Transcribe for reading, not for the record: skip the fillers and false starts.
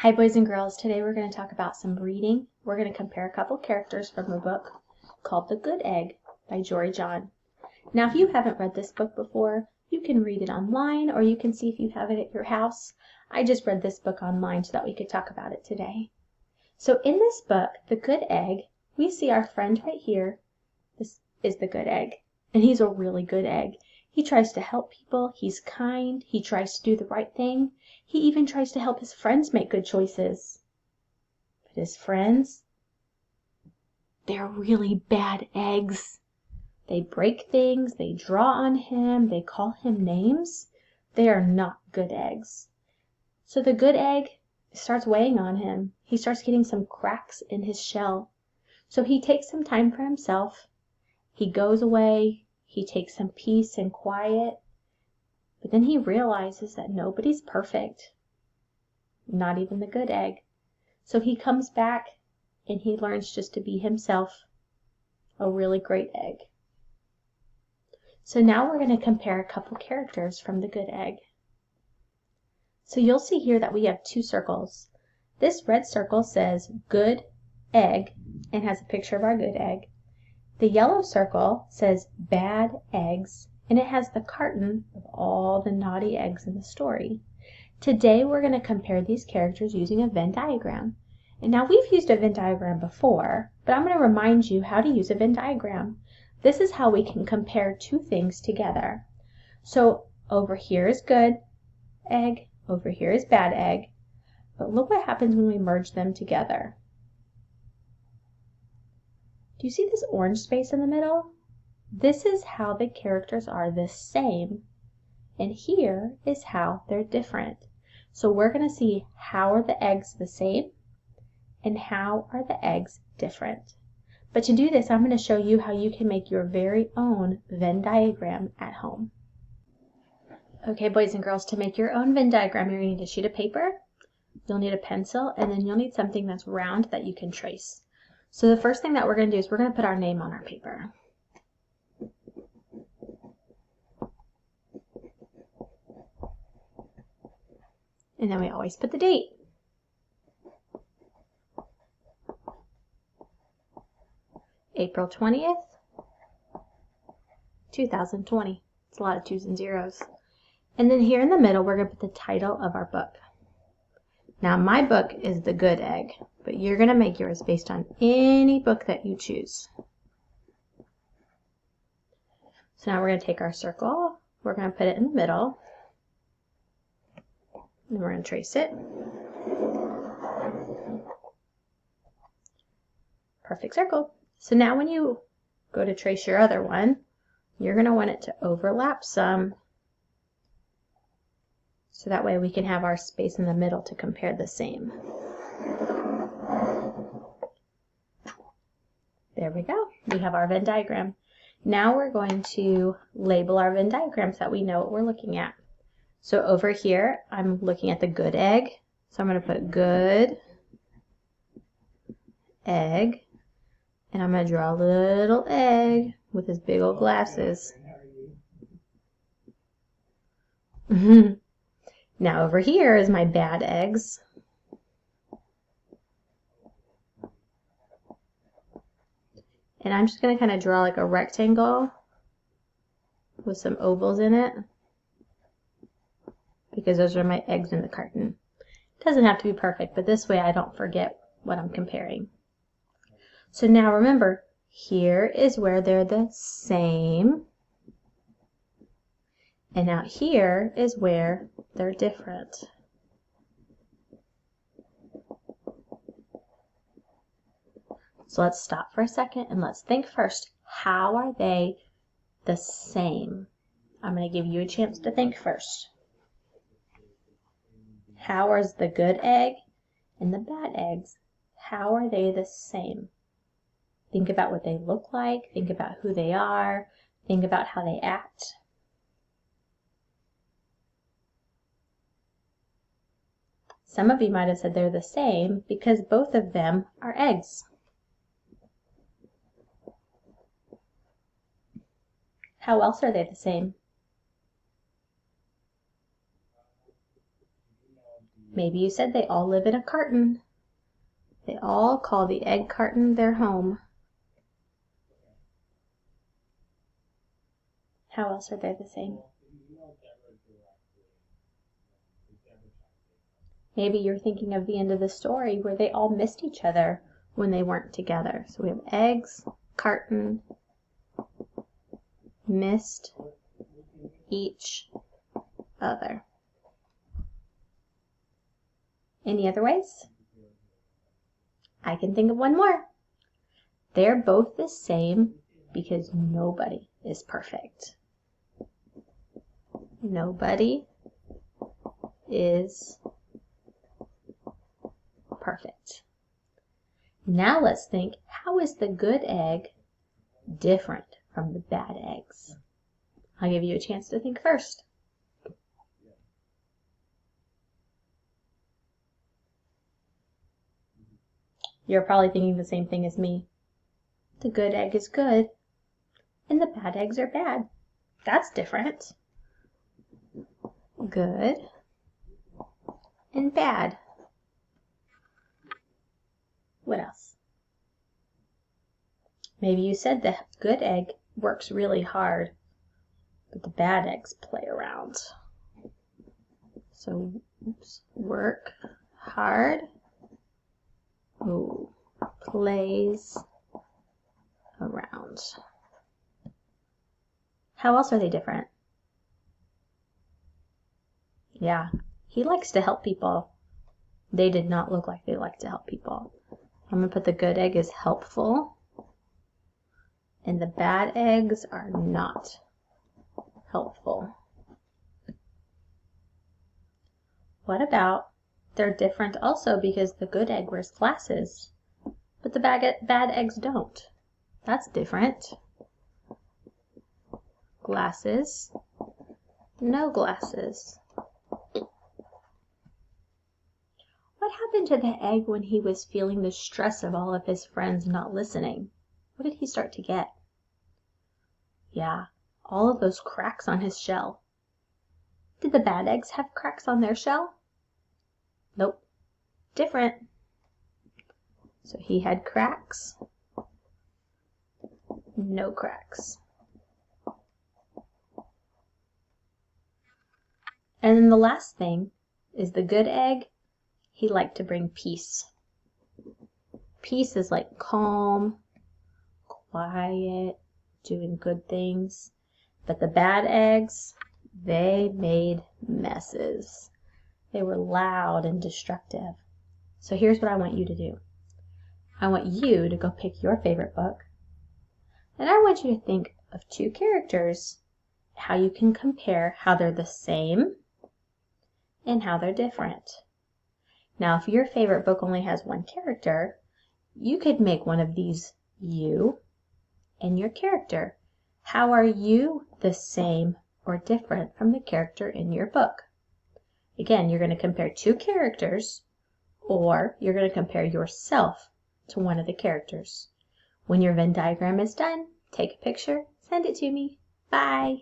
Hi boys and girls, today we're going to talk about some reading. We're going to compare a couple characters from a book called The Good Egg by Jory John. Now if you haven't read this book before, you can read it online or you can see if you have it at your house. I just read this book online so that we could talk about it today. So in this book, The Good Egg, we see our friend right here. This is the good egg, and he's a really good egg. He tries to help people, he's kind, he tries to do the right thing. He even tries to help his friends make good choices. But his friends, they're really bad eggs. They break things, they draw on him, they call him names. They are not good eggs. So the good egg starts weighing on him. He starts getting some cracks in his shell. So he takes some time for himself. He goes away. He takes some peace and quiet. But then he realizes that nobody's perfect. Not even the good egg. So he comes back and he learns just to be himself. A really great egg. So now we're going to compare a couple characters from The Good Egg. So you'll see here that we have two circles. This red circle says Good Egg and has a picture of our good egg. The yellow circle says Bad Eggs and it has the carton of all the naughty eggs in the story. Today we're going to compare these characters using a Venn diagram. And now we've used a Venn diagram before, but I'm going to remind you how to use a Venn diagram. This is how we can compare two things together. So over here is good egg, over here is bad egg, but look what happens when we merge them together. Do you see this orange space in the middle? This is how the characters are the same, and here is how they're different. So we're going to see how are the eggs the same and how are the eggs different. But to do this, I'm going to show you how you can make your very own Venn diagram at home. Okay, boys and girls, to make your own Venn diagram, you're going to need a sheet of paper, you'll need a pencil, and then you'll need something that's round that you can trace. So the first thing that we're going to do is we're going to put our name on our paper. And then we always put the date. April 20th, 2020. It's a lot of 2's and 0's. And then here in the middle, we're going to put the title of our book. Now my book is The Good Egg, but you're going to make yours based on any book that you choose. So now we're going to take our circle, we're going to put it in the middle, and we're going to trace it. Perfect circle. So now when you go to trace your other one, you're going to want it to overlap some. So that way we can have our space in the middle to compare the same. There we go. We have our Venn diagram. Now we're going to label our Venn diagram so that we know what we're looking at. So over here, I'm looking at the good egg. So I'm going to put good egg. And I'm going to draw a little egg with his big old glasses. Now over here is my bad eggs. And I'm just going to kind of draw like a rectangle with some ovals in it, because those are my eggs in the carton. It doesn't have to be perfect, but this way I don't forget what I'm comparing. So now remember, here is where they're the same, and out here is where they're different. So let's stop for a second and let's think first, how are they the same? I'm going to give you a chance to think first. How is the good egg and the bad eggs, how are they the same? Think about what they look like, think about who they are, think about how they act. Some of you might have said they're the same because both of them are eggs. How else are they the same? Maybe you said they all live in a carton. They all call the egg carton their home. How else are they the same? Maybe you're thinking of the end of the story where they all missed each other when they weren't together. So we have eggs, carton, missed each other. Any other ways? I can think of one more. They're both the same because nobody is perfect. Nobody is perfect. Now let's think, how is the good egg different from the bad eggs? I'll give you a chance to think first. You're probably thinking the same thing as me. The good egg is good, and the bad eggs are bad. That's different. Good and bad. What else? Maybe you said the good egg works really hard, but the bad eggs play around. So, work hard. Oh, plays around. How else are they different? Yeah, he likes to help people. They did not look like they like to help people. I'm going to put the good egg as helpful, and the bad eggs are not helpful. What about they're different also because the good egg wears glasses, but the bad eggs don't. That's different. Glasses, no glasses. What happened to the egg when he was feeling the stress of all of his friends not listening? What did he start to get? Yeah, all of those cracks on his shell. Did the bad eggs have cracks on their shell? Nope, different. So he had cracks, no cracks. And then the last thing is the good egg, he liked to bring peace. Peace is like calm, quiet, doing good things. But the bad eggs, they made messes. They were loud and destructive. So here's what I want you to do. I want you to go pick your favorite book. And I want you to think of two characters, how you can compare how they're the same and how they're different. Now, if your favorite book only has one character, you could make one of these you and your character. How are you the same or different from the character in your book? Again, you're going to compare two characters, or you're going to compare yourself to one of the characters. When your Venn diagram is done, take a picture, send it to me. Bye!